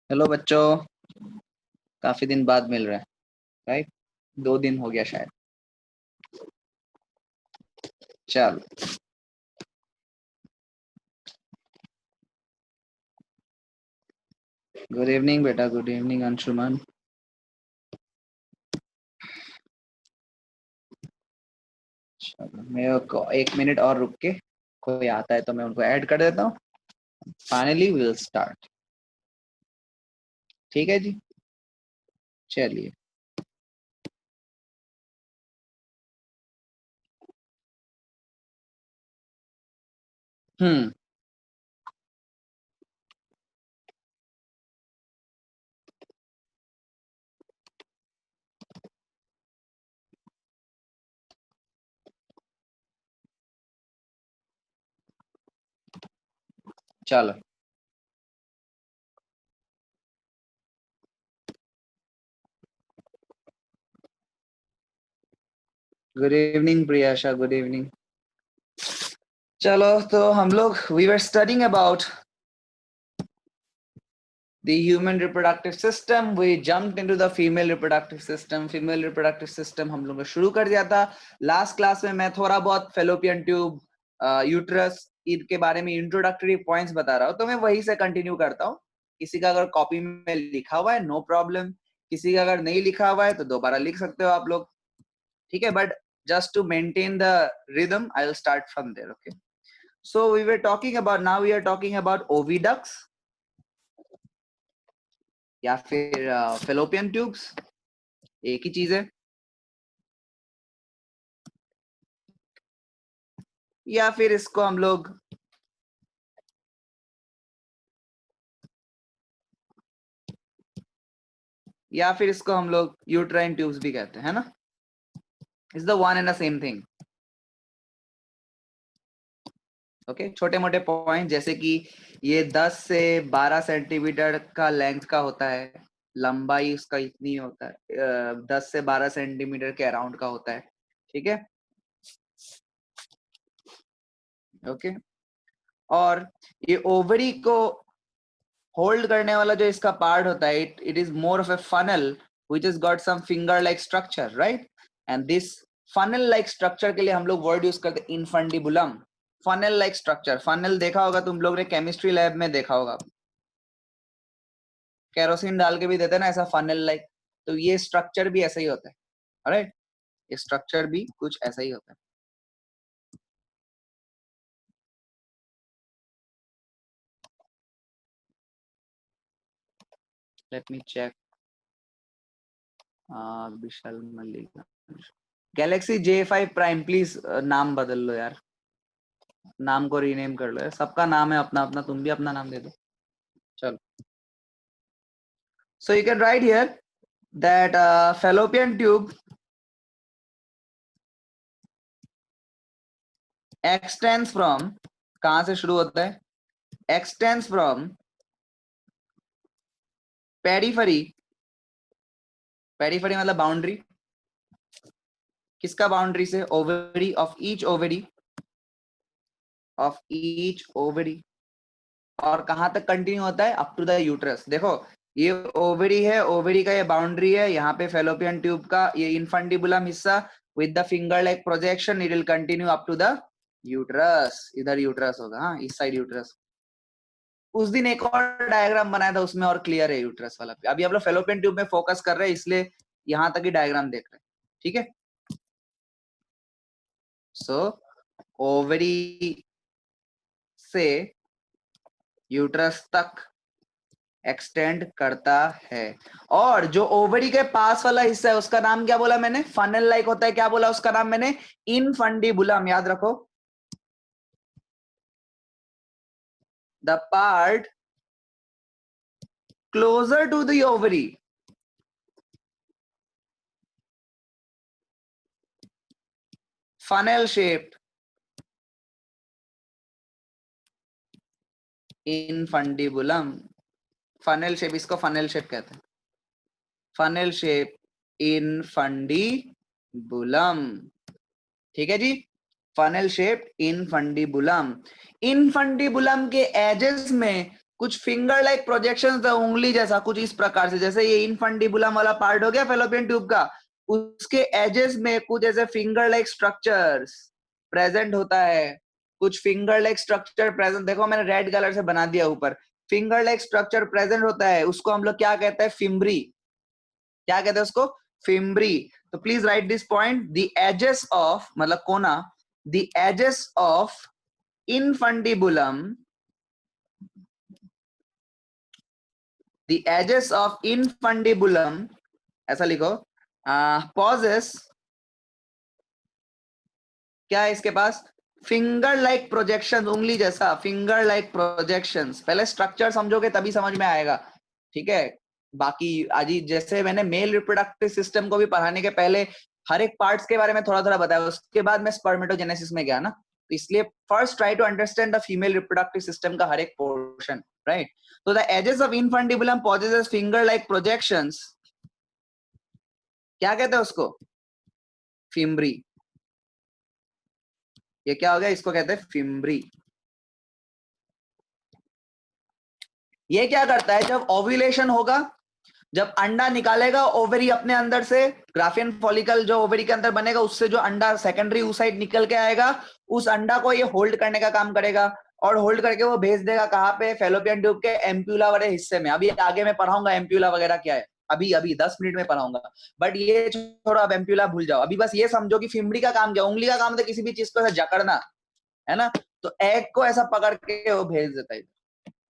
Hello बच्चों, काफी दिन बाद मिल रहा है। राइट, 2 दिन हो गया शायद। चलो, गुड इवनिंग बेटा, गुड इवनिंग अंशुमन। चलो, मैं को 1 मिनट और रुक के कोई आता है तो मैं उनको ऐड कर देता हूँ। Finally will start. ठीक है जी, चलिए। हम्म चलो, good evening Priyasha, good evening. चलो, तो हम लोग we were studying about the human reproductive system. We jumped into the female reproductive system. Female reproductive system हम लोग ने शुरू कर दिया था। लास्ट क्लास में मैं थोड़ा बहुत फेलोपियन ट्यूब, यूट्रस के बारे में इंट्रोडक्टरी पॉइंट्स बता रहा हूँ, तो मैं वही से कंटिन्यू करता हूँ। किसी का अगर कॉपी में लिखा हुआ है नो प्रॉब्लम, किसी का अगर नहीं लिखा हुआ है तो दोबारा लिख सकते हो आप लोग। ठीक है, but just to maintain the rhythm, I'll start from there. Okay, so we were talking about, now we are talking about oviducts या फिर फेलोपियन ट्यूब्स, एक ही चीज है। या फिर इसको हम लोग यूट्राइन ट्यूब्स भी कहते हैं, है ना। Is the one and the same thing. Okay, छोटे मोटे पॉइंट जैसे कि ये 10 से 12 सेंटीमीटर का लेंथ का होता है, लंबाई उसका इतनी होता है, 10 से 12 सेंटीमीटर के अराउंड का होता है। ठीक है, ओके। और ये ओवरी को होल्ड करने वाला जो इसका पार्ट होता है, it is more of A funnel which has got some finger like structure, right? And this funnel like structure के लिए हम लोग वर्ड यूज करते हैं infundibulum। funnel like structure, funnel देखा होगा तुम लोग ने, केमिस्ट्री लैब में देखा होगा, केरोसिन डाल के भी देते हैं ना ऐसा funnel like। तो ये स्ट्रक्चर भी ऐसा ही होता है, राइट? ये स्ट्रक्चर भी कुछ ऐसा ही होता है। Let me check. Vishal Mallik, Galaxy J5 prime, please नाम बदल लो यार, नाम को रीनेम कर लो। सबका नाम है अपना अपना, तुम भी अपना नाम दे दो। चलो, so you can write here that fallopian tube extends from, कहां से शुरू होता है? Extends from periphery. पेरिफेरी मतलब बाउंड्री, किसका बाउंड्री से? Ovary, of each ovary, of each ovary. और कहां तक कंटिन्यू होता है? Up to the uterus. देखो, ये ओवरी है, ओवरी का ये बाउंड्री है, यहाँ पे फेलोपियन ट्यूब का ये इनफंडिबुलम हिस्सा with the finger like projection, it will continue up to the uterus. इधर यूट्रस होगा, हाँ, इस साइड यूट्रस। उस दिन एक और डायग्राम बनाया था, उसमें और क्लियर है यूट्रस वाला। अभी हम लोग फेलोपियन ट्यूब में फोकस कर रहे हैं, इसलिए यहां तक ही डायग्राम देख रहे हैं। ठीक है, सो ओवरी से यूट्रस तक एक्सटेंड करता है। और जो ओवरी के पास वाला हिस्सा है उसका नाम क्या बोला मैंने? फनल लाइक होता है। क्या बोला उसका नाम मैंने? इनफंडिबुलम। याद रखो, the part closer to the ovary, funnel shaped infundibulum. Funnel shape, इसको फनल शेप कहते हैं, फनल शेप इनफंडिबुलम। ठीक है जी, फनल शेप इनफंडिबुलम। इनफंडिबुलम के एजेस में कुछ फिंगर लाइक प्रोजेक्शंस, उंगली जैसा कुछ इस प्रकार से, जैसे ये इनफंडिबुलम वाला पार्ट हो गया फेलोपियन ट्यूब का, उसके एजेस में कुछ ऐसे फिंगर लाइक स्ट्रक्चर्स प्रेजेंट होता है, कुछ फिंगर लाइक स्ट्रक्चर प्रेजेंट, देखो मैंने रेड कलर से बना दिया ऊपर, फिंगर लाइक स्ट्रक्चर प्रेजेंट होता है, उसको हम लोग क्या कहते हैं, फिम्ब्री, क्या कहते हैं उसको, फिम्ब्री। तो please write this point, the edges of मतलब कोना, the edges of infundibulum, the edges of infundibulum, ऐसा लिखो, possess, क्या है इसके पास, फिंगर लाइक प्रोजेक्शन, उंगली जैसा फिंगर लाइक प्रोजेक्शंस। पहले स्ट्रक्चर समझोगे तभी समझ में आएगा, ठीक है। बाकी आज ही जैसे मैंने मेल रिप्रोडक्टिव सिस्टम को भी पढ़ाने के पहले हर एक पार्ट्स के बारे में थोड़ा थोड़ा बताया, उसके बाद मैं स्पर्मेटोजेनेसिस में गया ना, तो इसलिए first try to understand the female reproductive system का हर एक पोर्शन, राइट। तो the edges of infundibulum possesses finger like projections, क्या कहते हैं उसको, फिम्ब्री। ये क्या हो गया, इसको कहते हैं फिम्ब्री। ये क्या करता है, जब ओव्यूलेशन होगा, जब अंडा निकालेगा ओवरी अपने अंदर से, ग्राफियन फॉलिकल जो ओवरी के अंदर बनेगा, उससे जो अंडा सेकेंडरी ऊसाइड निकल के आएगा, उस अंडा को ये होल्ड करने का काम करेगा, और होल्ड करके वो भेज देगा कहाँ पे, फेलोपियन ट्यूब के एम्प्यूला वाले हिस्से में। अभी आगे मैं पढ़ाऊंगा एम्प्यूला वगैरह क्या है, अभी अभी 10 मिनट में पढ़ाऊंगा, बट ये छोड़ो, अब एम्प्यूला भूल जाओ, अभी बस ये समझो कि फिम्बरी का काम क्या, उंगली का काम तो किसी भी चीज को ऐसा जकड़ना है ना, तो एग को ऐसा पकड़ के वो भेज देता है।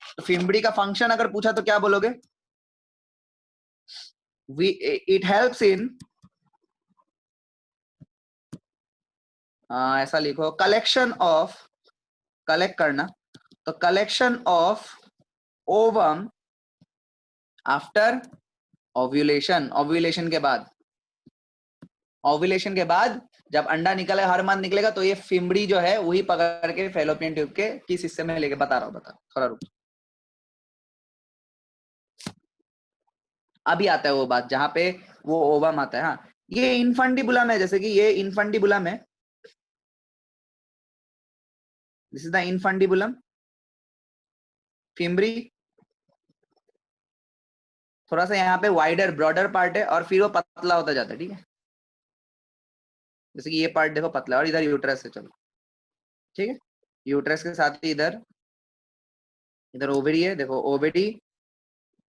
तो फिम्बरी का फंक्शन अगर पूछा तो क्या बोलोगे, it helps in, ऐसा लिखो, कलेक्शन ऑफ, कलेक्ट करना, तो collection of ovum after ovulation, ovulation के बाद, ओव्यूलेशन के बाद जब अंडा निकलेगा, हर मंथ निकलेगा, तो ये फिम्बरी जो है वही पकड़ के फेलोपियन ट्यूब के किस हिस्से में लेके, बता रहा हूं, बता थोड़ा रुक, अभी आता है वो बात जहां पे वो ओवम आता है। हाँ, ये इनफंडिबुलम है, जैसे कि ये इनफंडिबुलम है, this is the infundibulum, fimbriae थोड़ा सा यहाँ पे वाइडर ब्रॉडर पार्ट है, और फिर वो पतला होता जाता है, ठीक है। जैसे कि ये पार्ट देखो पतला, और इधर यूट्रस है, चलो ठीक है, यूट्रस के साथ ही इधर, इधर ओवरी है, देखो ओवरी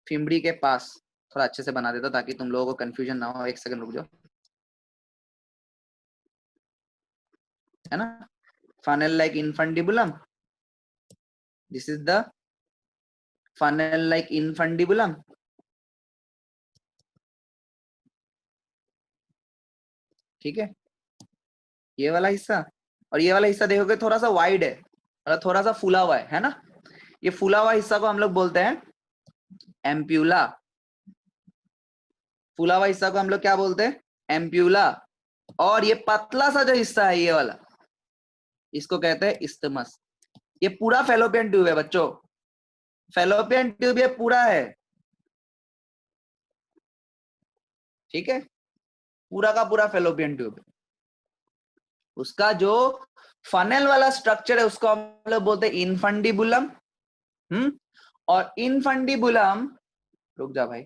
फिम्बरी के पास, थोड़ा अच्छे से बना देता ताकि तुम लोगों को कंफ्यूजन ना हो, एक सेकंड रुक जाओ, है ना, funnel like infundibulum, this is the funnel like infundibulum, ठीक है, ये वाला हिस्सा, और ये वाला हिस्सा देखोगे थोड़ा सा वाइड है, मतलब थोड़ा सा फूला हुआ है ना, ये फूला हुआ हिस्सा को हम लोग बोलते हैं एम्प्यूला, फूला हुआ हिस्सा को हम लोग क्या बोलते हैं, एम्प्यूला, और ये पतला सा जो हिस्सा है ये वाला, इसको कहते हैं इस्थमस। ये पूरा फेलोपियन ट्यूब है बच्चों, फेलोपियन ट्यूब ये पूरा है, ठीक है, पूरा का पूरा फेलोपियन ट्यूब, उसका जो फनेल वाला स्ट्रक्चर है उसको हम लोग बोलते हैं इनफंडिबुलम। और इनफंडिबुलम, रुक जा भाई,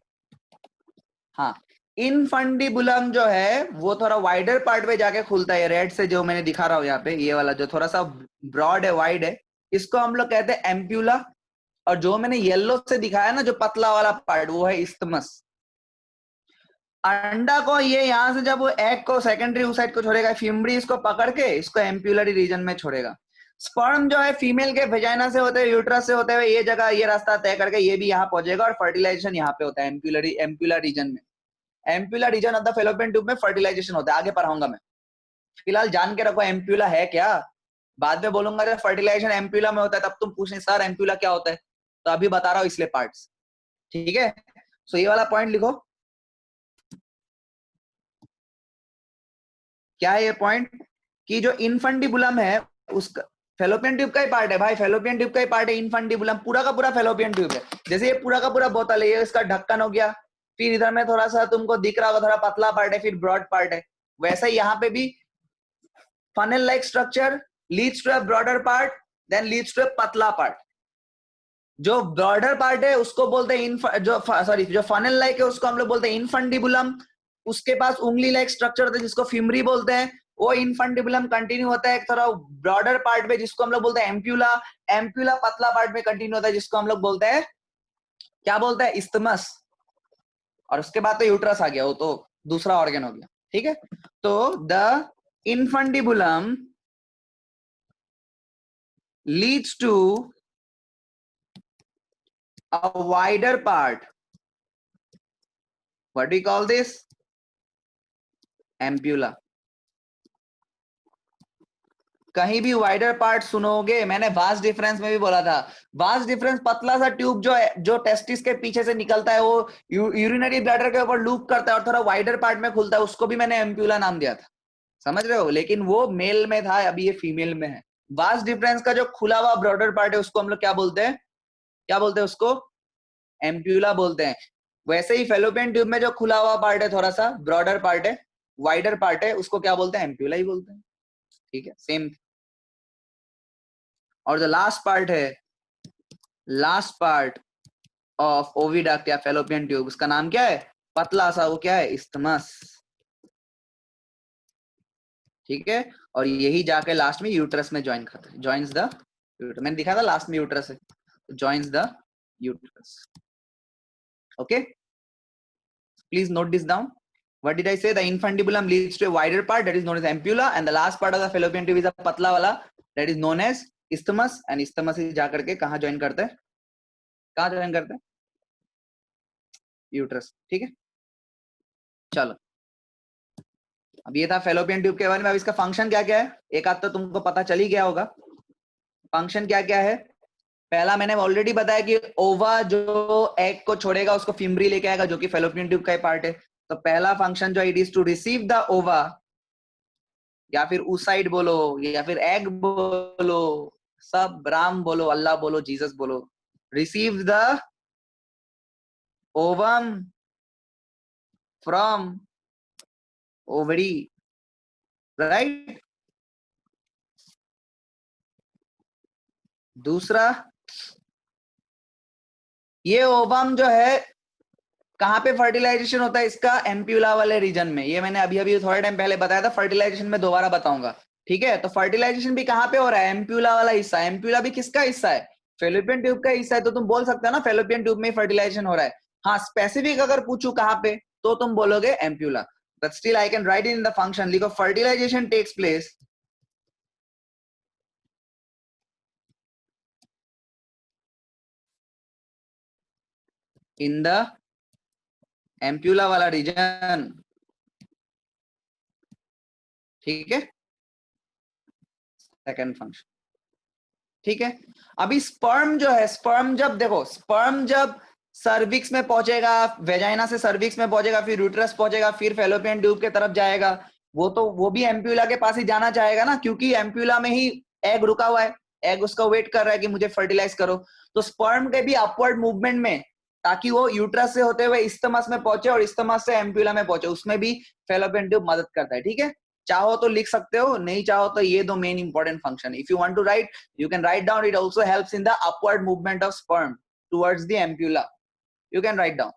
हाँ, इनफंडिबुलम जो है वो थोड़ा वाइडर पार्ट में जाके खुलता है, रेड से जो मैंने दिखा रहा हूं यहाँ पे, ये वाला जो थोड़ा सा ब्रॉड है, वाइड है, इसको हम लोग कहते हैं एम्प्यूला, और जो मैंने येलो से दिखाया ना जो पतला वाला पार्ट, वो है इस्थमस। अंडा को ये यहाँ से जब वो एग को सेकेंडरी ऊसाइड को छोड़ेगा, फिम्बरी इसको पकड़ के इसको एम्प्यूलरी रीजन में छोड़ेगा। स्पर्म जो है फीमेल के वेजाइना से होते हुए, यूट्रस से होते हुए ये जगह, ये रास्ता तय करके ये भी यहाँ पहुंचेगा, और फर्टिलाइजेशन यहाँ पे होता है एम्प्यूलर रीजन में, ampullar region of the fallopian tube में फर्टिलाइजेशन होता है, आगे पढ़ाऊंगा मैं, फिलहाल जान के रखो एम्प्यूला है क्या, बाद में बोलूंगा जब फर्टिलाइजेशन एम्प्यूला में होता है तब तुम पूछने सर एम्प्यूला क्या होता है, तो अभी बता रहा हूँ इसलिए पार्ट्स, ठीक है। सो ये वाला पॉइंट लिखो, क्या है ये पॉइंट, कि जो इनफंडिबुलम है उसका फेलोपियन ट्यूब का ही पार्ट है भाई, फेलोपियन ट्यूब का ही पार्ट है इनफंडिबुलम, पूरा का पूरा फेलोपियन ट्यूब है। जैसे ये पूरा का पूरा बोतल है, ये इसका ढक्कन हो गया, फिर इधर में थोड़ा सा तुमको दिख रहा होगा थोड़ा पतला पार्ट है, फिर ब्रॉड पार्ट है, वैसे ही यहाँ पे भी funnel like structure leads to a broader part, then leads to a patla part, जो ब्रॉडर पार्ट है उसको बोलते हैं जो फनल लाइक है उसको हम लोग बोलते हैं इनफंडिबुलम। उसके पास उंगली लाइक स्ट्रक्चर होता है जिसको फिमरी बोलते हैं। वो इनफंडिबुलम कंटिन्यू होता है एक थोड़ा ब्रॉडर पार्ट में जिसको हम लोग बोलते हैं एम्प्यूला। एम्प्यूला पतला पार्ट में कंटिन्यू होता है जिसको हम लोग बोलते हैं, क्या बोलते हैं, इस्थमस। और उसके बाद तो यूट्रस आ गया, वो तो दूसरा ऑर्गन हो गया। ठीक है, तो the infundibulum leads to a wider part. What do we call this? Ampulla. कहीं भी वाइडर पार्ट सुनोगे, मैंने वास्ट डिफरेंस में भी बोला था, वास्ट डिफरेंस पतला सा ट्यूब जो टेस्टिस के पीछे से निकलता है, वो यूरिनरी ब्लैडर के ऊपर लूप करता है और थोड़ा वाइडर पार्ट में खुलता है, उसको भी मैंने एम्प्यूला नाम दिया था, समझ रहे हो? लेकिन वो मेल में था, अभी ये फीमेल में है। वास्ट डिफरेंस का जो खुला हुआ ब्रॉडर पार्ट है उसको हम लोग क्या बोलते हैं, क्या बोलते हैं उसको? एम्प्यूला बोलते हैं। वैसे ही फेलोपियन ट्यूब में जो खुला हुआ पार्ट है, थोड़ा सा ब्रॉडर पार्ट है, वाइडर पार्ट है, उसको क्या बोलते हैं? एम्प्यूला ही बोलते हैं। ठीक है, सेम। और जो लास्ट पार्ट है, लास्ट पार्ट ऑफ ओविडक्ट या फेलोपियन ट्यूब, उसका नाम क्या है? पतला सा, वो क्या है? इस्थमस। ठीक है, और यही जाके लास्ट में यूट्रस में ज्वाइन करता है, ज्वाइंस द, मैंने दिखा था लास्ट में यूट्रस है, joins the uterus. Okay, please note this down. What did I say? The infundibulum leads to a wider part that is known as ampulla, and the last part of the fallopian tube is a patla wala that is known as isthmus. And isthmus से जा करके कहाँ join करते हैं? कहाँ join करते हैं? Uterus. ठीक है, चलो, अब ये था फेलोपियन ट्यूब के बारे में। अब इसका फंक्शन क्या क्या है, एक आध तो तुमको पता चल ही गया होगा। फंक्शन क्या क्या है? पहला मैंने ऑलरेडी बताया कि ओवा जो एग को छोड़ेगा उसको फिम्बरी लेके आएगा, जो कि फेलोपियन ट्यूब का ही पार्ट है। तो पहला फंक्शन जो it is to receive the ova, या फिर उसाइड बोलो, या फिर एग बोलो, सब राम बोलो, अल्लाह बोलो, जीसस बोलो, receive the ovum from ovary, right. दूसरा, ये ओवम जो है कहाँ पे फर्टिलाइजेशन होता है इसका? एम्प्यूला वाले रीजन में। ये मैंने अभी अभी थोड़े टाइम पहले बताया था, फर्टिलाइजेशन में दोबारा बताऊंगा। ठीक है, तो फर्टिलाइजेशन भी कहाँ पे हो रहा है? एम्प्यूला वाला हिस्सा। एम्प्यूला भी किसका हिस्सा है? फेलोपियन ट्यूब का हिस्सा है। तो तुम बोल सकते हो ना फेलोपियन ट्यूब में फर्टिलाइजेशन हो रहा है। हाँ, स्पेसिफिक अगर पूछू कहाँ पे, तो तुम बोलोगे ampulla, but still I can write in the function. लिखो fertilisation takes place in the ampulla वाला रीजन। ठीक है, सेकंड फंक्शन। ठीक है, अभी स्पर्म जो है, स्पर्म जब देखो, स्पर्म जब सर्विक्स में पहुंचेगा, वेजाइना से सर्विक्स में पहुंचेगा, फिर यूट्रस पहुंचेगा, फिर फेलोपियन ट्यूब के तरफ जाएगा, वो भी एम्प्यूला के पास ही जाना चाहेगा ना, क्योंकि एम्प्यूला में ही एग रुका हुआ है, एग उसका वेट कर रहा है कि मुझे फर्टिलाइज करो। तो स्पर्म के भी अपवर्ड मूवमेंट में, ताकि वो यूट्रस से होते हुए इस्थमस में पहुंचे और इस्थमस से एम्प्यूला में पहुंचे, उसमें भी फेलोपियन ट्यूब मदद करता है। ठीक है, चाहो तो लिख सकते हो, नहीं चाहो तो ये दो main important function. If you want to write, you can write down, it also helps in the upward movement of sperm towards the ampulla. You can write down,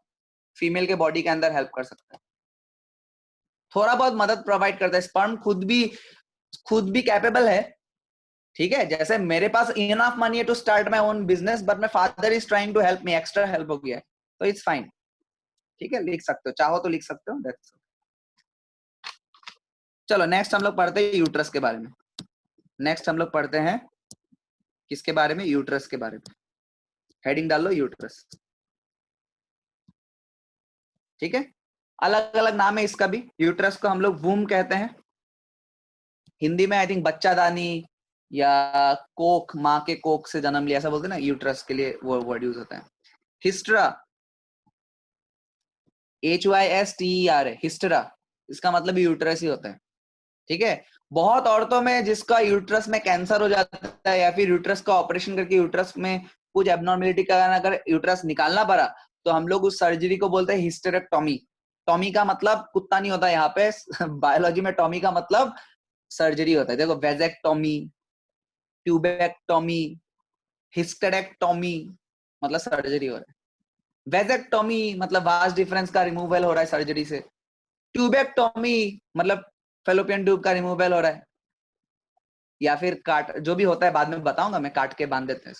female के बॉडी के अंदर हेल्प कर सकता है, थोड़ा बहुत मदद provide करता है। स्पर्म खुद भी कैपेबल है। ठीक है, जैसे मेरे पास इनफ मनी है to start my own business, but my father is trying to help me, extra help हो गया है, तो इट्स फाइन। ठीक है, लिख सकते हो, चाहो तो लिख सकते हो, दैट्स। चलो नेक्स्ट हम लोग पढ़ते हैं यूट्रस के बारे में। नेक्स्ट हम लोग पढ़ते हैं किसके बारे में? यूट्रस के बारे में। हेडिंग डाल लो यूट्रस। ठीक है, अलग अलग नाम है इसका भी। यूट्रस को हम लोग वूम कहते हैं, हिंदी में आई थिंक बच्चादानी या कोख, माँ के कोख से जन्म लिया, ऐसा बोलते हैं ना, यूट्रस के लिए वो वर्ड यूज होता है। हिस्ट्रा, HYSTER है, हिस्ट्रा, इसका मतलब यूट्रस ही होता है। ठीक है, बहुत औरतों में जिसका यूट्रस में कैंसर हो जाता है, या फिर यूट्रस का ऑपरेशन करके यूट्रस में कुछ एबनॉर्मेलिटी का कारण अगर यूट्रस निकालना पड़ा, तो हम लोग उस सर्जरी को बोलते हैं हिस्टेरेक्टोमी। टॉमी का मतलब कुत्ता नहीं होता यहाँ पे, बायोलॉजी में टॉमी का मतलब सर्जरी होता है। देखो, वेजेक्टोमी, ट्यूबेक्टोमी, हिस्टेरेक्टोमी, मतलब सर्जरी हो रहा है। वेजेक्टोमी मतलब वास्ट डिफरेंस का रिमूवल हो रहा है सर्जरी से। ट्यूबेक्टोमी मतलब फेलोपियन ट्यूब का रिमूवल हो रहा है, या फिर काट, जो भी होता है बाद में बताऊंगा मैं, काट के बांध देते हैं,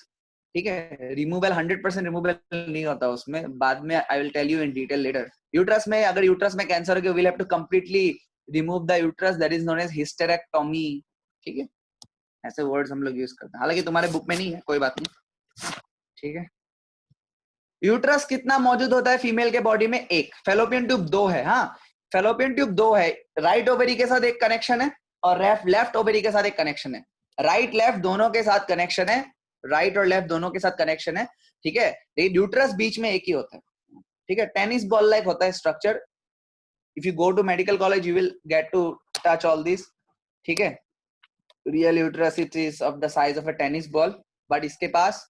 ठीक है। रिमूवल 100% रिमूवल नहीं होता उसमें, बाद में I will tell you in detail later. Uterus में, अगर यूट्रस में कैंसर हो गया, will have to completely remove the uterus, that is known as hysterectomy, ठीक है। ऐसे वर्ड्स हम लोग यूज करते हैं, हालांकि तुम्हारे बुक में नहीं है, कोई बात नहीं, ठीक है। यूट्रस कितना मौजूद होता है फीमेल के बॉडी में? एक। फेलोपियन ट्यूब दो है, हाँ, फेलोपियन ट्यूब दो है। राइट ओवरी के साथ एक कनेक्शन है और लेफ्ट ओवरी के साथ एक कनेक्शन है। राइट लेफ्ट दोनों के साथ कनेक्शन है, राइट और लेफ्ट दोनों के साथ कनेक्शन है, ठीक है। लेकिन यूट्रस बीच में एक ही होता है, ठीक है। टेनिस बॉल लाइक होता है structure. If you go to medical college you will get to touch all this, ठीक है। Real uterus it is of the size of a tennis ball, but इसके पास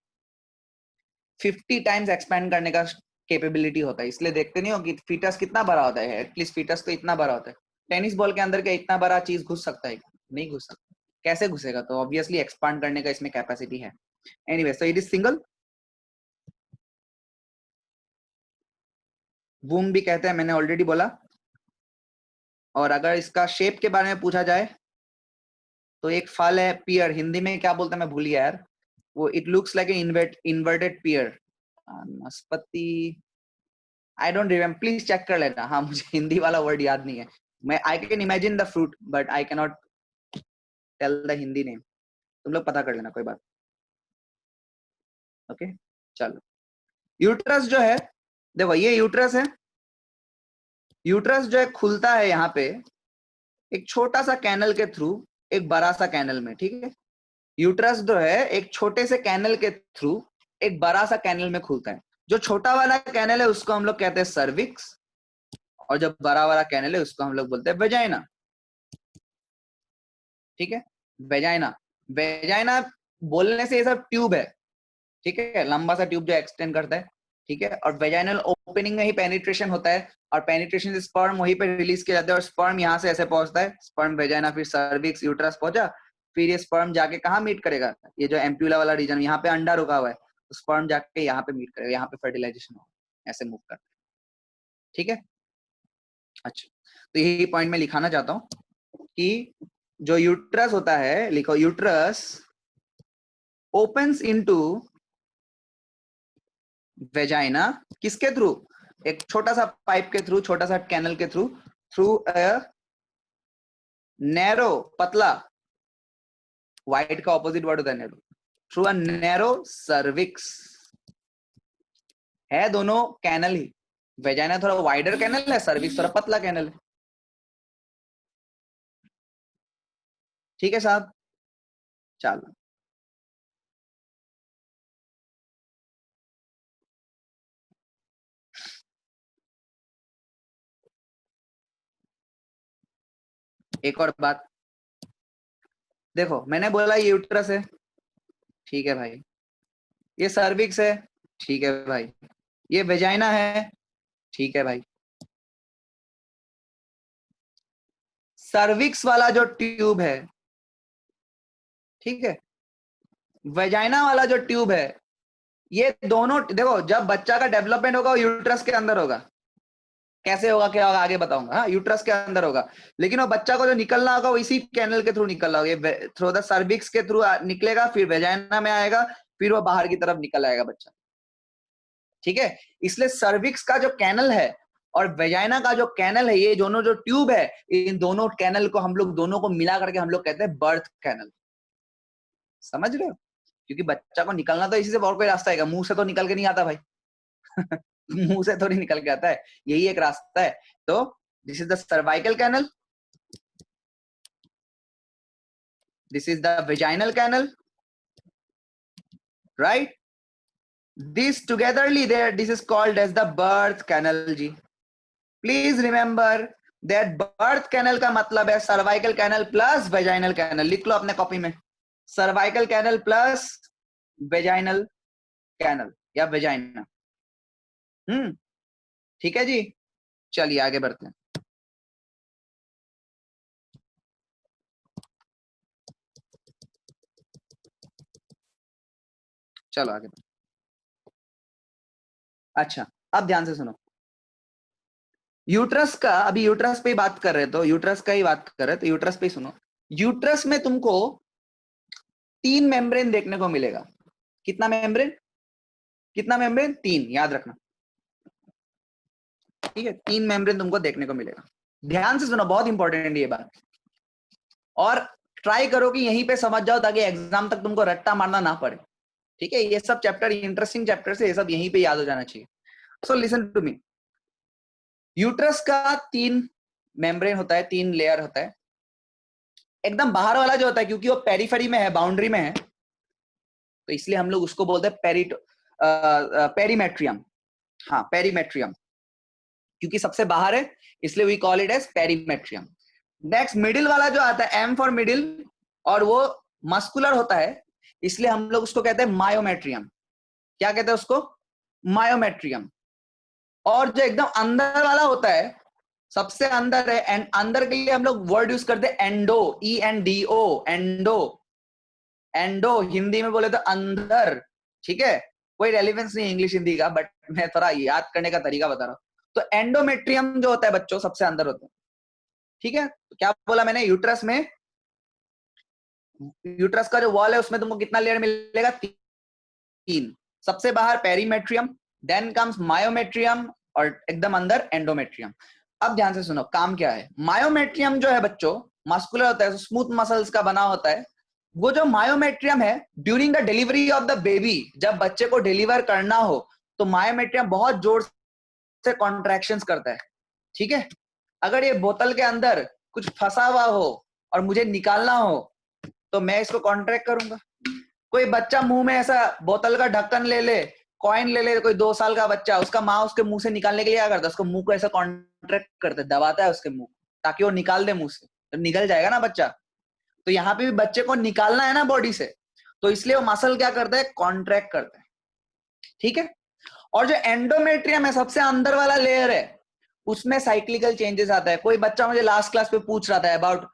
50 टाइम्स एक्सपैंड करने का capability होता है। इसलिए देखते नहीं हो कि फीटस कितना बड़ा होता है, एटलीस्ट फीटस तो इतना बड़ा होता है। टेनिस बॉल के अंदर क्या इतना बड़ा चीज घुस सकता है? नहीं घुस सकता। कैसे घुसेगा? तो ऑब्वियसली एक्सपांड करने का इसमें कैपेसिटी है। Anyway, so it is single. Womb भी कहते हैं, मैंने ऑलरेडी बोला। और अगर इसका शेप के बारे में पूछा जाए तो एक फल है पियर, हिंदी में क्या बोलते हैं मैं भूल गया यार, वो it looks like inverted pear, नाशपाती, I don't remember, please check कर लेना। हाँ, मुझे हिंदी वाला वर्ड याद नहीं है। मैं I can imagine the fruit but I can not tell the Hindi name. तुम लोग पता कर लेना, कोई बात। ओके, चलो। यूट्रस जो है, देखो ये यूट्रस है। यूट्रस जो है खुलता है यहाँ पे एक छोटा सा कैनल के थ्रू, एक बड़ा सा कैनल में, ठीक है। यूट्रस जो है एक छोटे से कैनल के थ्रू एक बड़ा सा कैनल में खुलता है। जो छोटा वाला कैनल है उसको हम लोग कहते हैं सर्विक्स, और जो बड़ा वाला कैनल है उसको हम लोग बोलते हैं वेजाइना, ठीक है। वेजाइना, वेजाइना बोलने से ये सब ट्यूब है, ठीक है, लंबा सा ट्यूब जो एक्सटेंड करता है, ठीक है। और वेजाइनल ओपनिंग में ही पेनिट्रेशन होता है, और पेनिट्रेशन से स्पर्म वहीं पे रिलीज किया जाता है, और स्पर्म यहाँ से ऐसे पहुंचता है, स्पर्म वेजाइना, फिर सर्विक्स, यूट्रस पहुंचा, फिर ये स्पर्म जाके कहाँ मीट करेगा? ये जो एम्प्यूला वाला रीजन, यहाँ पे अंडा रुका हुआ है, तो स्पर्म जाके यहाँ पे मीट करेगा, यहाँ पे फर्टिलाइजेशन होगा, ऐसे मूव करता है, ठीक है। अच्छा, तो यही पॉइंट मैं लिखाना चाहता हूँ कि जो यूट्रस होता है, लिखो यूट्रस ओपन्स इनटू वेजाइना, किसके थ्रू? एक छोटा सा पाइप के थ्रू, छोटा सा कैनल के थ्रू, थ्रू अ नैरो, पतला, वाइट का ऑपोजिट वर्ड होता है narrow, through a narrow cervix. है दोनों कैनल ही, वेजाइना थोड़ा वाइडर कैनल है, सर्विक्स थोड़ा पतला कैनल है, ठीक है साहब। चलो, एक और बात, देखो मैंने बोला ये यूट्रस है, ठीक है भाई। ये सर्विक्स है, ठीक है भाई। ये वेजाइना है, ठीक है भाई। सर्विक्स वाला जो ट्यूब है, ठीक है, वेजाइना वाला जो ट्यूब है, ये दोनों देखो, जब बच्चा का डेवलपमेंट होगा वो यूट्रस के अंदर होगा। कैसे होगा, क्या होगा, आगे बताऊंगा। हाँ, यूट्रस के अंदर होगा, लेकिन वो बच्चा को जो निकलना होगा वो इसी कैनल के थ्रू निकलना होगा, थ्रू द सर्विक्स के थ्रू निकलेगा, फिर वेजाइना में आएगा, फिर वो बाहर की तरफ निकल आएगा बच्चा, ठीक है। इसलिए सर्विक्स का जो कैनल है और वेजाइना का जो कैनल है, ये दोनों जो ट्यूब है, इन दोनों कैनल को हम लोग दोनों को मिला करके हम लोग कहते हैं बर्थ कैनल। समझ रहे हो? क्योंकि बच्चा को निकलना तो इसी से, और कोई रास्ता है? मुंह से तो निकल के नहीं आता भाई। मुंह से थोड़ी निकल के आता है, यही एक रास्ता है। तो this is the cervical canal, this is the vaginal canal, right? This togetherly there, this is called as the birth canal जी। Please remember that birth canal का मतलब है cervical canal plus vaginal canal। लिख लो अपने copy में, cervical canal plus vaginal canal या vagina। ठीक है जी, चलिए आगे बढ़ते हैं। चलो आगे। अच्छा, अब ध्यान से सुनो। यूट्रस का, अभी यूट्रस पे ही बात कर रहे, तो यूट्रस का ही बात कर रहे, तो यूट्रस पे ही सुनो। यूट्रस में तुमको 3 मेम्ब्रेन देखने को मिलेगा। कितना मेम्ब्रेन? कितना मेम्ब्रेन? 3, याद रखना। ठीक है, 3 मेम्ब्रेन तुमको देखने को मिलेगा। ध्यान से सुनो, बहुत इंपॉर्टेंट ये बात। और ट्राई करो कि यहीं पे समझ जाओ ताकि एग्जाम तक तुमको रट्टा मारना ना पड़े। ठीक है, ये सब चैप्टर इंटरेस्टिंग चैप्टर से, ये सब यहीं पे याद हो जाना चाहिए। So listen to me. Uterus का 3 मेम्ब्रेन होता है, 3 लेयर होता है। एकदम बाहर वाला जो होता है, क्योंकि वो पेरिफेरी में है, बाउंड्री में है, तो इसलिए हम लोग उसको बोलते हैं पेरीमेट्रियम। हाँ, पेरीमेट्रियम, क्योंकि सबसे बाहर है, इसलिए we call it as perimetrium. Next middle वाला जो आता है, एम फॉर मिडिल, और वो मस्कुलर होता है, इसलिए हम लोग उसको कहते हैं मायोमेट्रियम। क्या कहते हैं उसको? मायोमेट्रियम। और जो एकदम अंदर वाला होता है, सबसे अंदर है, एंड अंदर के लिए हम लोग वर्ड यूज करते हैं endo, ENDO, endo. Endo Hindi में बोले तो अंदर। ठीक है, कोई रेलिवेंस नहीं इंग्लिश हिंदी का, बट मैं थोड़ा याद करने का तरीका बता रहा हूं। तो एंडोमेट्रियम जो होता है बच्चों, सबसे अंदर होता है। ठीक है, तो क्या बोला मैंने? यूट्रस में, यूट्रस का जो वॉल है उसमें तुमको कितना लेयर मिलेगा? 3। सबसे बाहर पेरीमेट्रियम, देन कम्स मायोमेट्रियम, और एकदम अंदर एंडोमेट्रियम। अब ध्यान से सुनो, काम क्या है। मायोमेट्रियम जो है बच्चों, मस्कुलर होता है, स्मूथ मसल्स का बना होता है। वो जो मायोमेट्रियम है, during the delivery of the baby, जब बच्चे को डिलीवर करना हो, तो मायोमेट्रियम बहुत जोर से कॉन्ट्रैक्शंस करता है। ठीक है, अगर ये बोतल के अंदर कुछ फंसा हुआ हो और मुझे निकालना हो, तो मैं इसको कॉन्ट्रैक्ट करूंगा। कोई बच्चा मुंह में ऐसा बोतल का ढक्कन ले ले, कॉइन ले ले, कोई 2 साल का बच्चा, उसका माँ उसके मुंह से निकालने के लिए क्या करता है? उसको मुंह को ऐसा कॉन्ट्रैक्ट करता है, दबाता है उसके मुंह, ताकि वो निकाल दे मुंह से, तो निकल जाएगा ना बच्चा। तो यहाँ पे भी बच्चे को निकालना है ना बॉडी से, तो इसलिए वो मसल क्या करता है? कॉन्ट्रैक्ट करता है। ठीक है, और जो एंडोमेट्रियम है, सबसे अंदर वाला लेयर है, उसमें साइक्लिकल चेंजेस आता है। कोई बच्चा मुझे लास्ट क्लास पे पूछ रहा था अबाउट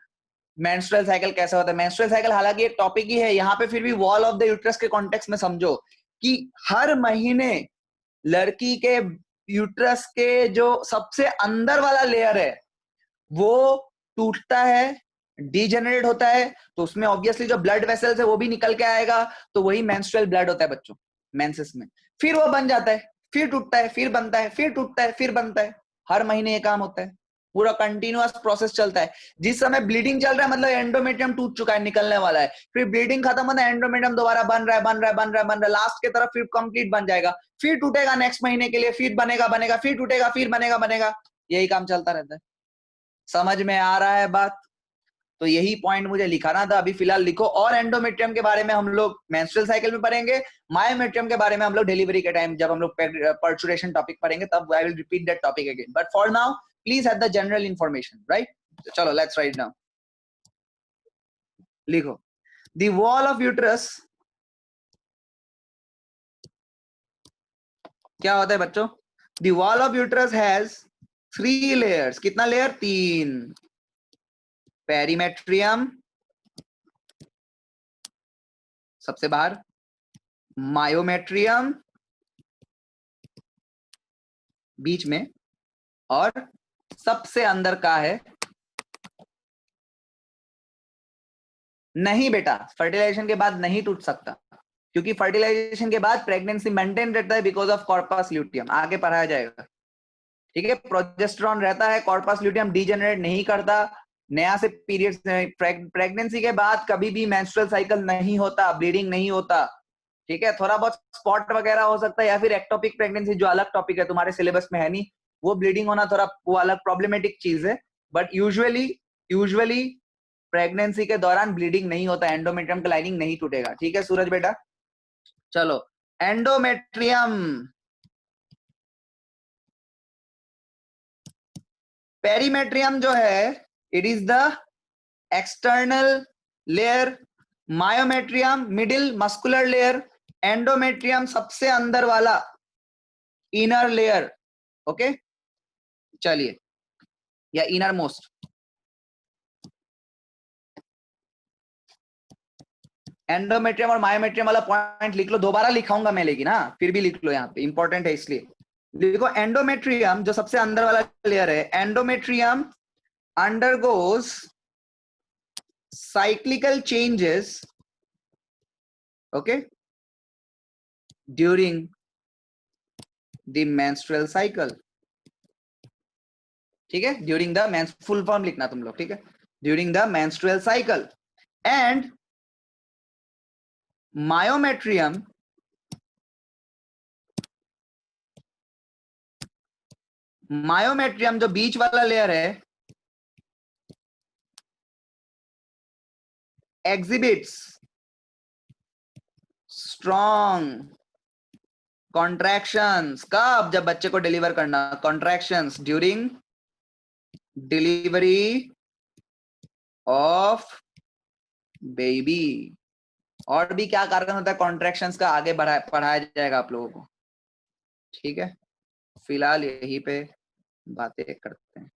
मेंस्ट्रुअल साइकिल कैसा होता है। मेंस्ट्रुअल साइकिल हालांकि एक टॉपिक ही है, यहाँ पे फिर भी वॉल ऑफ द यूट्रस के कॉन्टेक्स्ट में समझो कि हर महीने लड़की के यूट्रस के जो सबसे अंदर वाला लेयर है, वो टूटता है, डीजेनरेट होता है, तो उसमें ऑब्वियसली जो ब्लड वेसल्स है वो भी निकल के आएगा, तो वही मेंस्ट्रुअल ब्लड होता है बच्चों, मेंसेस में। फिर वो बन जाता है, फिर टूटता है, फिर बनता है, फिर टूटता है, फिर बनता है। हर महीने ये काम होता है, पूरा कंटिन्यूअस प्रोसेस चलता है। जिस समय ब्लीडिंग चल रहा है, मतलब एंडोमेट्रियम टूट चुका है, निकलने वाला है, फिर ब्लीडिंग खत्म होता है, एंडोमेट्रियम दोबारा बन रहा है, बन रहा है, बन रहा है, बन रहा है, लास्ट के तरफ फिर कंप्लीट बन जाएगा, फिर टूटेगा नेक्स्ट महीने के लिए, फिर बनेगा, बनेगा, फिर टूटेगा, फिर बनेगा, बनेगा। यही काम चलता रहता है। समझ में आ रहा है बात? तो यही पॉइंट मुझे लिखाना था, अभी फिलहाल लिखो। और एंडोमेट्रियम के बारे में हम लोग मेंस्ट्रुअल साइकिल में पढ़ेंगे, मायोमेट्रियम के बारे में हम लोग डिलीवरी के टाइम जब हम लोग पर्चुरेशन टॉपिक पढ़ेंगे, तब I will repeat that topic again, but for now please have the general information, right? चलो लेट्स राइट नाउ। लिखो, द वॉल ऑफ यूट्रस क्या होता है बच्चों? The wall of uterus has 3 layers. कितना लेयर? 3। पेरीमेट्रियम सबसे बाहर, मायोमेट्रियम बीच में, और सबसे अंदर का है। नहीं बेटा, फर्टिलाइजेशन के बाद नहीं टूट सकता, क्योंकि फर्टिलाइजेशन के बाद प्रेगनेंसी मेंटेन रहता है बिकॉज ऑफ कॉर्पस ल्यूटियम। आगे पढ़ाया जाएगा। ठीक है, प्रोजेस्टेरॉन रहता है, कॉर्पस ल्यूटियम डीजेनरेट नहीं करता, नया से पीरियड्स, प्रेगनेंसी के बाद कभी भी मेंस्ट्रुअल साइकिल नहीं होता, ब्लीडिंग नहीं होता। ठीक है, थोड़ा बहुत स्पॉट वगैरह हो सकता है, या फिर एक्टोपिक प्रेगनेंसी जो अलग टॉपिक है, तुम्हारे सिलेबस में है नहीं, वो ब्लीडिंग होना थोड़ा वो अलग प्रॉब्लमेटिक चीज है। बट यूजुअली यूजुअली प्रेगनेंसी के दौरान ब्लीडिंग नहीं होता, एंडोमेट्रियम का लाइनिंग नहीं टूटेगा। ठीक है सूरज बेटा, चलो एंडोमेट्रियम। पेरीमेट्रियम जो है, it is the external layer, myometrium middle muscular layer, endometrium सबसे अंदर वाला इनर लेयर। ओके, चलिए, या इनर मोस्ट। एंडोमेट्रियम और मायोमेट्रियम वाला पॉइंट लिख लो, दोबारा लिखाऊंगा मैं लेकिन, हाँ फिर भी लिख लो, यहाँ पे इंपॉर्टेंट है इसलिए। देखो एंडोमेट्रियम जो सबसे अंदर वाला लेयर है, endometrium undergoes cyclical changes, okay, during the menstrual cycle. ठीक है, during the menses, full form लिखना तुम लोग, ठीक है, during the menstrual cycle. And myometrium जो बीच वाला लेयर है, exhibits strong contractions. कब? जब बच्चे को डिलीवर करना. Contractions during delivery of baby. और भी क्या कारण होता है कॉन्ट्रैक्शंस का, आगे पढ़ाया जाएगा आप लोगों को, ठीक है. फिलहाल यहीं पे बातें करते हैं,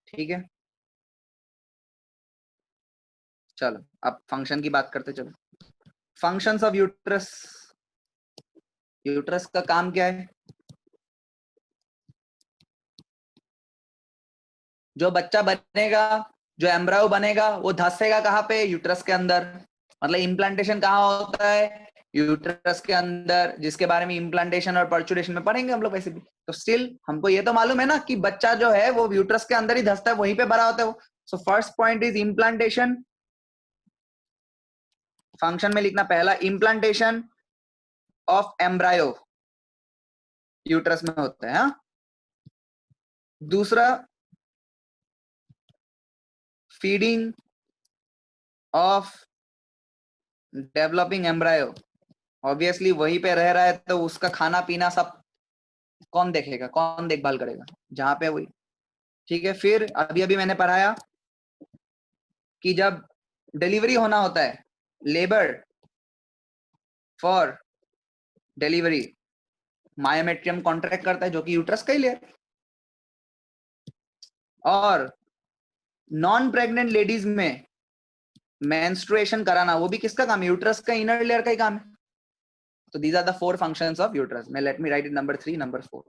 ठीक है. चलो अब फंक्शन की बात करते चलो. Functions of uterus. यूट्रस का काम क्या है? जो बच्चा बनेगा, जो एम्ब्रायो बनेगा, वो धसेगा कहाँ पे? यूट्रस के अंदर. मतलब इम्प्लांटेशन कहाँ होता है? यूट्रस के अंदर, जिसके बारे में इम्प्लांटेशन और पर्चुरेशन में पढ़ेंगे हम लोग वैसे भी. तो स्टिल हमको ये तो मालूम है ना कि बच्चा जो है वो यूट्रस के अंदर ही धसता है, वहीं पे भरा होता है वो. So first point is implantation. Function में लिखना पहला, इम्प्लांटेशन ऑफ एम्ब्रायो यूट्रस में होता है. हाँ. दूसरा, feeding of developing embryo. Obviously वहीं पे रह रहा है तो उसका खाना पीना सब कौन देखेगा, कौन देखभाल करेगा? जहां पे वही, ठीक है. फिर अभी अभी मैंने पढ़ाया कि जब डिलीवरी होना होता है, labour for delivery, myometrium contract करता है, जो कि यूट्रस का ही लेयर. और नॉन प्रेग्नेंट लेडीज में मेंस्ट्रुएशन कराना, वो भी किसका काम है? यूट्रस का इनर लेयर का ही काम है. So these are the four functions of uterus. Now let me write it number 3, number 4.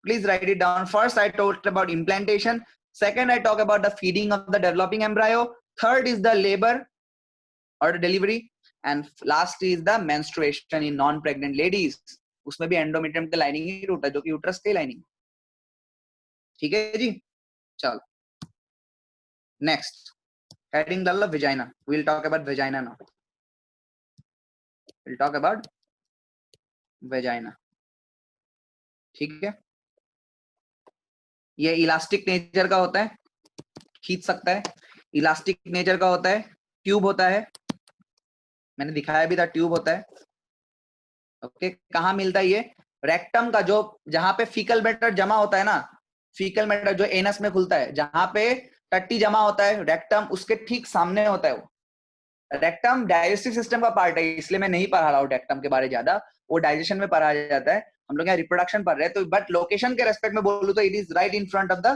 Please write it down. First, I talked about implantation. Second, I talk about the feeding of the developing embryo. Third is the labor or the delivery. And last is the menstruation in non-pregnant ladies. उसमें भी endometrium की lining ही टूटा, जो कि uterus की lining. ठीक है जी. चलो next, heading the vagina. We'll talk about vagina now. We'll talk about vagina. ठीक है. ये इलास्टिक नेचर का होता है, खींच सकता है. इलास्टिक नेचर का होता है, ट्यूब होता है, मैंने दिखाया भी था, ट्यूब होता है. ओके. कहाँ मिलता है ये? रेक्टम का, जो जहां पे फीकल मैटर जमा होता है ना, फीकल मैटर जो एनस में खुलता है, जहां पे टट्टी जमा होता है, रेक्टम उसके ठीक सामने होता है वो. रेक्टम डाइजेस्टिव सिस्टम का पार्ट है, इसलिए मैं नहीं पढ़ा रहा हूँ रेक्टम के बारे ज्यादा, वो डाइजेशन में पढ़ाया जाता है. हम लोग यहाँ रिप्रोडक्शन पढ़ रहे हैं तो, बट लोकेशन के रेस्पेक्ट में बोलूँ तो it is right in front of the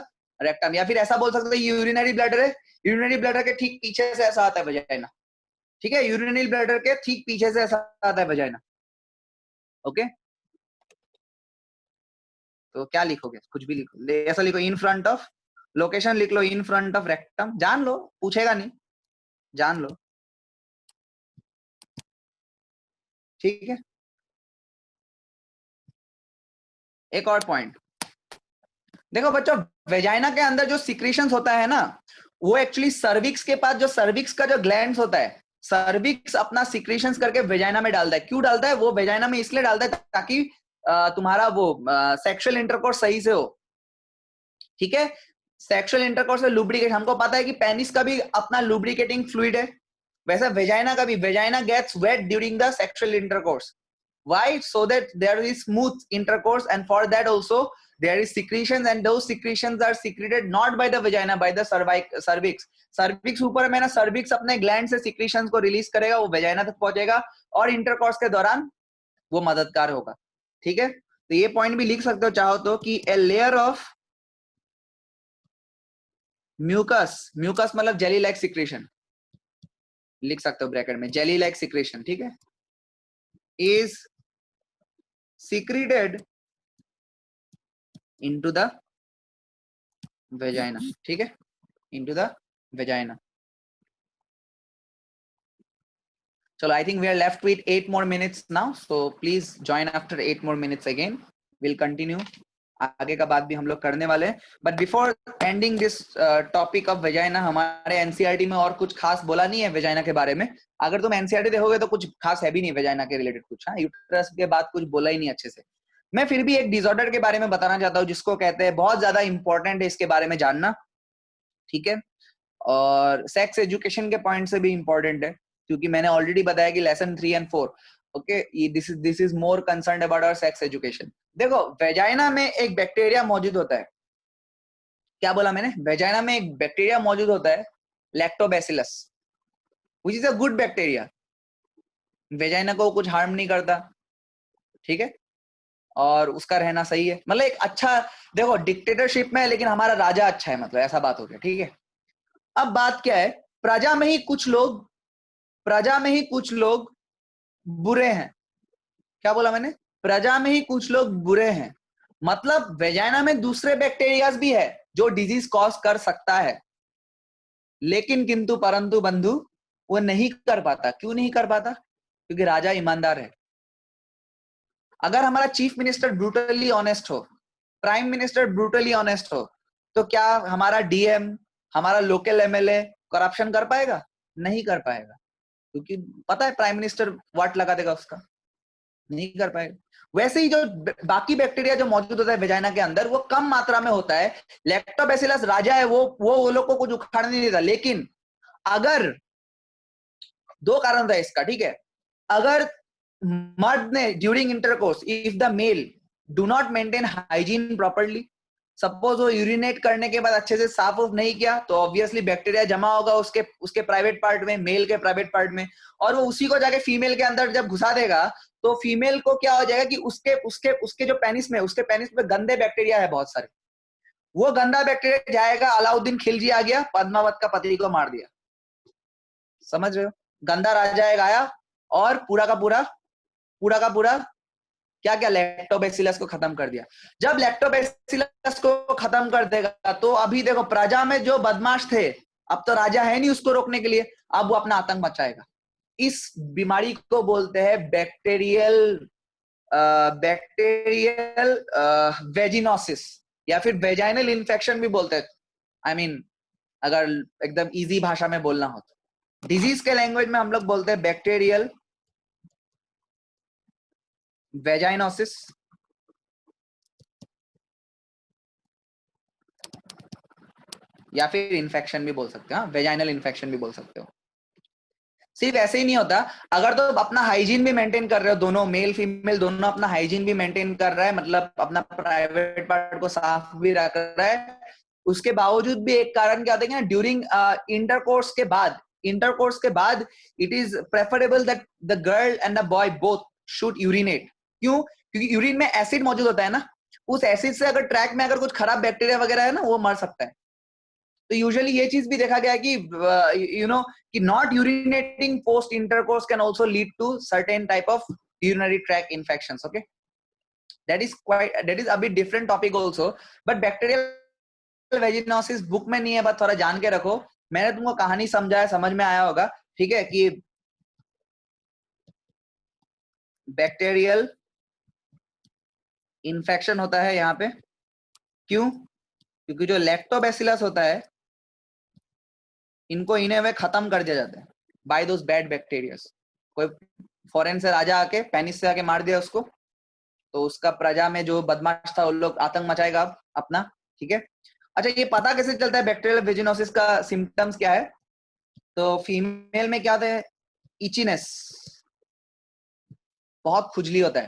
rectum. या फिर ऐसा बोल सकते हैं यूरिनरी ब्लैडर है, यूरिनरी ब्लैडर के ठीक पीछे से ऐसा आता है वजाइना. ठीक है, यूरिनरी ब्लैडर के ठीक पीछे से ऐसा आता है वजाइना. ओके. तो क्या लिखोगे? कुछ भी लिखो, ऐसा लिखो इन फ्रंट ऑफ, लोकेशन लिख लो इन फ्रंट ऑफ रेक्टम, जान लो, पूछेगा नहीं, जान लो. ठीक है. एक और पॉइंट देखो बच्चों, वेजाइना के अंदर जो सिक्रीशंस होता है ना, वो एक्चुअली सर्विक्स के पास, जो सर्विक्स का जो ग्लैंड्स होता है, सर्विक्स अपना सिक्रीशंस करके वेजाइना में डालता है. क्यों डालता है? वो वेजाइना में इसलिए डालता है ताकि तुम्हारा वो सेक्सुअल इंटरकोर्स सही से हो. ठीक है. सेक्सुअल इंटरकोर्स में लुब्रिकेट, हमको पता है कि पेनिस का भी अपना लुब्रिकेटिंग फ्लूइड है, वैसा वेजाइना का भी. Vagina gets wet during the sexual intercourse. Why? So that there is smooth intercourse, and for that also there is secretions, and those secretions are secreted not by the vagina, by the cervix. cervix ऊपर में ना, cervix अपने gland से secretions को release करेगा, वो vagina तक पहुंचेगा और intercourse के दौरान वो मददगार होगा. ठीक है. तो ये पॉइंट भी लिख सकते हो चाहो तो, कि a layer of mucus, mucus मतलब jelly like secretion, लिख सकते हो ब्रैकेट में, jelly like secretion. ठीक है. is secreted into the vagina. ठीक है, into the vagina. चलो, I think we are left with 8 more minutes now, so please join after 8 more minutes again. We'll continue. आगे का बात भी हम लोग करने वाले हैं, but before ending this topic of vagina, हमारे एनसीईआरटी में और कुछ खास बोला नहीं है वेजाइना के बारे में. अगर तुम एनसीईआरटी देखोगे तो कुछ खास है भी नहीं वेजाइना के रिलेटेड कुछ. हाँ, यूट्रस के बाद कुछ बोला ही नहीं अच्छे से. मैं फिर भी एक डिसऑर्डर के बारे में बताना चाहता हूँ जिसको कहते हैं, बहुत ज्यादा इंपॉर्टेंट है इसके बारे में जानना, ठीक है, और सेक्स एजुकेशन के पॉइंट से भी इंपॉर्टेंट है, क्योंकि मैंने ऑलरेडी बताया कि lesson 3 and 4, okay, this is more concern about our sex education. देखो, वेजाइना में एक बैक्टीरिया मौजूद होता है. क्या बोला मैंने? वेजाइना में एक बैक्टीरिया मौजूद होता है, lactobacillus, which is a good bacteria. Vagina को कुछ हार्म नहीं करता, ठीक है, और उसका रहना सही है. मतलब एक अच्छा, देखो डिक्टेटरशिप में है लेकिन हमारा राजा अच्छा है, मतलब ऐसा बात हो गया, ठीक है. अब बात क्या है, प्रजा में ही कुछ लोग बुरे हैं. क्या बोला मैंने? प्रजा में ही कुछ लोग बुरे हैं. मतलब वेजाइना में दूसरे बैक्टीरियाज भी है जो डिजीज कॉज कर सकता है, लेकिन किंतु परंतु बंधु वो नहीं कर पाता. क्यों नहीं कर पाता? क्योंकि राजा ईमानदार है. अगर हमारा चीफ मिनिस्टर ब्रूटली ऑनेस्ट हो, प्राइम मिनिस्टर ब्रूटली ऑनेस्ट हो, तो क्या हमारा डीएम, हमारा लोकल एमएलए करप्शन कर पाएगा? नहीं कर पाएगा, क्योंकि पता है प्राइम मिनिस्टर वाट लगा देगा उसका. नहीं कर पाएगा. वैसे ही जो बाकी बैक्टीरिया जो मौजूद होता है वेजाइना के अंदर, वो कम मात्रा में होता है. लैक्टोबैसिलस राजा है, वो लोग को कुछ उखाड़ नहीं देता. लेकिन अगर, दो कारण था इसका, ठीक है, अगर मर्द ने during intercourse, if the male do not maintain hygiene properly, suppose वो यूरिनेट करने के बाद अच्छे से साफ उफ नहीं किया, तो ऑब्वियसली बैक्टीरिया जमा होगा उसके प्राइवेट पार्ट में, मेल के प्राइवेट पार्ट में, और वो उसी को जाके फीमेल के अंदर जब घुसा देगा, तो फीमेल को क्या हो जाएगा कि उसके जो पेनिस में गंदे बैक्टीरिया है बहुत सारे. वो गंदा बैक्टीरिया जाएगा, अलाउद्दीन खिलजी आ गया, पद्मावत का पति को मार दिया. समझ रहे हो? गंदा राजा एक आया और पूरा का पूरा क्या क्या लैक्टोबैसिलस को खत्म कर दिया. जब लैक्टोबैसिलस को खत्म कर देगा, तो अभी देखो प्रजा में जो बदमाश थे, अब तो राजा है नहीं उसको रोकने के लिए, अब वो अपना आतंक मचाएगा. इस बीमारी को बोलते हैं बैक्टीरियल वेजिनोसिस, या फिर वेजाइनल इन्फेक्शन भी बोलते हैं. आई मीन अगर एकदम इजी भाषा में बोलना हो तो डिजीज के लैंग्वेज में हम लोग बोलते हैं बैक्टीरियल वेजाइनोसिस, या फिर इन्फेक्शन भी बोल सकते हो, वेजाइनल इन्फेक्शन भी बोल सकते हो. सिर्फ ऐसे ही नहीं होता, अगर तो अपना हाइजीन भी मेंटेन कर रहे हो, दोनों मेल फीमेल दोनों अपना हाइजीन भी मेंटेन कर रहा है, मतलब अपना प्राइवेट पार्ट को साफ भी रख रहा है, उसके बावजूद भी एक कारण क्या होता है, ड्यूरिंग इंटरकोर्स के बाद it is preferable that the girl and the boy both should urinate. क्यों? क्योंकि यूरिन में एसिड मौजूद होता है ना, उस एसिड से अगर ट्रैक में अगर कुछ खराब बैक्टीरिया वगैरह है ना, वो मर सकता है. तो यूजुअली ये चीज भी देखा गया है कि कि not urinating post intercourse can also lead to certain type of urinary tract infections. Okay, that is a bit different topic also, but bacterial vaginosis book में नहीं है, बस थोड़ा जान के रखो. मैंने तुमको कहानी समझाया, समझ में आया होगा, ठीक है, कि बैक्टीरियल इन्फेक्शन होता है यहाँ पे. क्यों? क्योंकि जो लैक्टोबैसिलस होता है, इनको इन्हें वे खत्म कर दिया जाता है बाय दोस बैड बैक्टीरियाज. कोई फॉरेन से राजा आके पेनिस से आके मार दिया उसको, तो उसका प्रजा में जो बदमाश था, वो लोग आतंक मचाएगा अपना. ठीक है. अच्छा, ये पता कैसे चलता है बैक्टीरियल वेजिनोसिस का सिम्टम्स क्या है? तो फीमेल में क्या होता है? इचीनेस, बहुत खुजली होता है,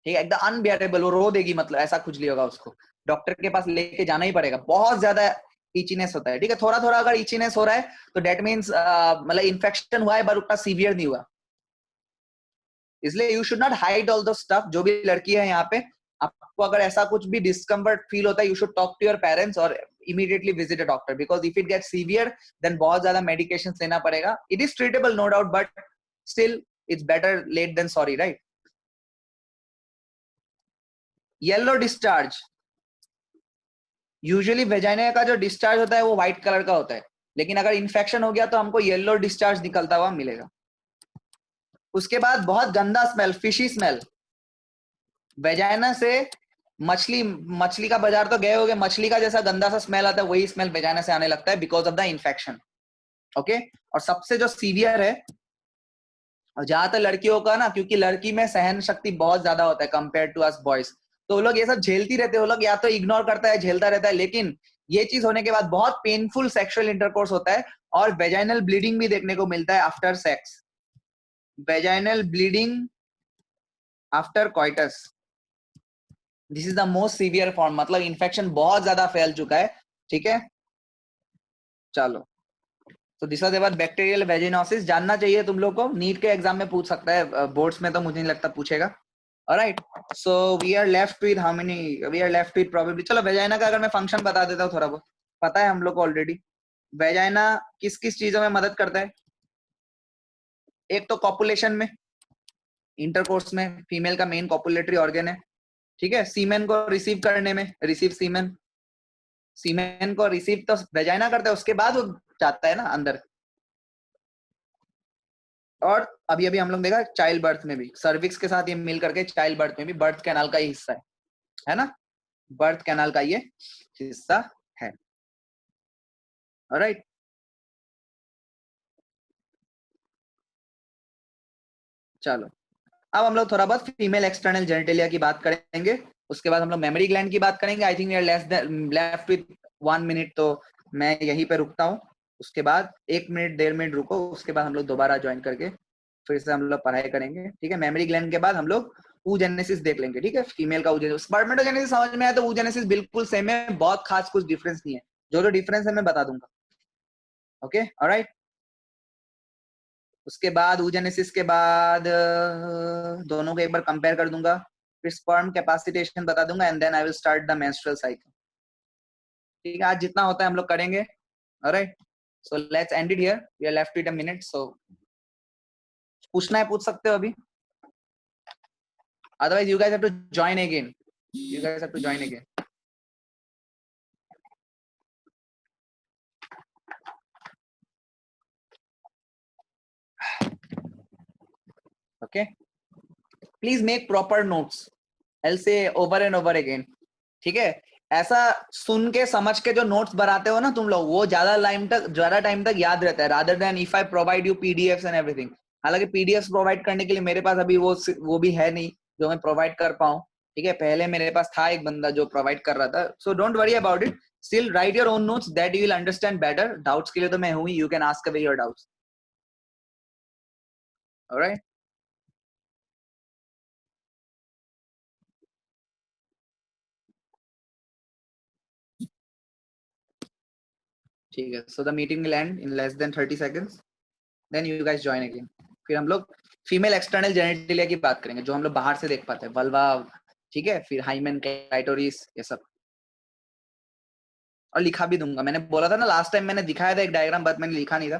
ठीक है, एकदम अनबियरेबल, वो रो देगी, मतलब ऐसा खुजली होगा, उसको डॉक्टर के पास लेके जाना ही पड़ेगा. बहुत ज्यादा इचीनेस होता है, ठीक है. थोड़ा थोड़ा अगर इचीनेस हो रहा है तो डेट मीन्स मतलब इन्फेक्शन हुआ है, पर उतना सीवियर नहीं हुआ. इसलिए you should not hide all the stuff. जो भी लड़की है यहाँ पे, आपको अगर ऐसा कुछ भी डिस्कम्फर्ट फील होता है, you should talk to your parents और immediately visit a doctor, because if it get severe then बहुत ज्यादा मेडिकेशन लेना पड़ेगा. It is treatable no doubt, but still it's better late than sorry, right. Yellow discharge, usually vagina का जो discharge होता है वो व्हाइट कलर का होता है, लेकिन अगर इन्फेक्शन हो गया तो हमको येलो डिस्चार्ज निकलता हुआ मिलेगा। उसके बाद बहुत गंदा स्मेल, फिशी स्मेल, वेजाइना से मछली, मछली का बाजार तो गए होगे, मछली का जैसा गंदा सा स्मेल आता है वही स्मेल वेजाइना से आने लगता है because of the infection. Okay, और सबसे जो सीवियर है, और ज्यादातर लड़कियों का ना, क्योंकि लड़की में सहन शक्ति बहुत ज्यादा होता है कंपेयर टू अस बॉयज, तो वो लोग ये सब झेलती रहते हैं, वो लोग या तो इग्नोर करता है, झेलता रहता है, लेकिन ये चीज होने के बाद बहुत पेनफुल सेक्सुअल इंटरकोर्स होता है और वेजाइनल ब्लीडिंग भी देखने को मिलता है after sex, vaginal bleeding after coitus, this is the most severe form, मतलब इन्फेक्शन बहुत ज्यादा फैल चुका है। ठीक है, चलो, तो this was about bacterial vaginosis, जानना चाहिए तुम लोग को, नीट के एग्जाम में पूछ सकता है, बोर्ड्स में तो मुझे नहीं लगता पूछेगा। Alright, so we are left with how many, we are left with probably, चलो वेजाइना का अगर मैं फंक्शन बता देता हूँ, थोड़ा बहुत पता है हम लोग को ऑलरेडी। वेजाइना किस किस चीजों में मदद करता है? एक तो कॉपुलेशन में, इंटरकोर्स में, फीमेल का मेन कॉपुलेटरी ऑर्गन है। ठीक है, सीमेन को रिसीव करने में, रिसीव सीमेन, सीमेन को रिसीव तो वेजाइना करता है, उसके बाद वो जाता है ना अंदर। और अभी अभी हम लोग देखा चाइल्ड बर्थ में भी, सर्विक्स के साथ ये मिल करके चाइल्ड बर्थ में भी बर्थ कैनाल का ही हिस्सा है ना, बर्थ कैनाल का ये हिस्सा है। ऑलराइट, चलो, अब हम लोग थोड़ा बहुत फीमेल एक्सटर्नल जेनिटेलिया की बात करेंगे, उसके बाद हम लोग मेमोरी ग्लैंड की बात करेंगे। I think we are left with 1 minute, तो मैं यहीं पे रुकता हूँ। उसके बाद 1 मिनट 1.5 मिनट रुको, उसके बाद हम लोग दोबारा ज्वाइन करके फिर से हम लोग पढ़ाई करेंगे। ठीक है, मेमोरी ग्लैंड के बाद हम लोग oogenesis देख लेंगे। ठीक है, फीमेल का oogenesis, स्पर्मेटोजेनेसिस समझ में आया तो oogenesis बिल्कुल सेम है, बहुत खास कुछ डिफरेंस नहीं है, जो जो डिफरेंस है मैं बता दूंगा। ओके, ऑलराइट, उसके बाद oogenesis के बाद दोनों को एक बार कंपेयर कर दूंगा, फिर स्पर्म कैपेसिटेशन बता दूंगा, and then I will start the menstrual cycle. ठीक है, आज जितना होता है हम लोग करेंगे। Alright, so let's end it here, we are left with a minute, सो पूछना है पूछ सकते हो अभी, otherwise you guys have to join again, you guys have to join again. Okay, please make proper notes, I'll say over and over again. ठीक है, ऐसा सुन के समझ के जो नोट्स बनाते हो ना तुम लोग, वो ज्यादा टाइम तक याद रहता है, rather than if I provide you PDFs and everything. हालांकि पीडीएफ्स प्रोवाइड करने के लिए मेरे पास अभी वो भी है नहीं जो मैं प्रोवाइड कर पाऊँ। ठीक है, पहले मेरे पास था एक बंदा जो प्रोवाइड कर रहा था, so don't worry about it, still write your own notes that you will understand better. Doubts के लिए तो मैं हूँ, you can ask away your doubts. Alright, ठीक है, so the meeting will end in less than 30 seconds, then you guys join again. फिर हम लोग फीमेल एक्सटर्नल जेनिटलिया की बात करेंगे, जो हम लोग बाहर से देख पाते हैं, वल्वा, ठीक है, फिर हाइमेन, क्लाइटोरिस, ये सब, और लिखा भी दूंगा। मैंने बोला था ना लास्ट टाइम, मैंने दिखाया था एक डायग्राम, बट मैंने लिखा नहीं था,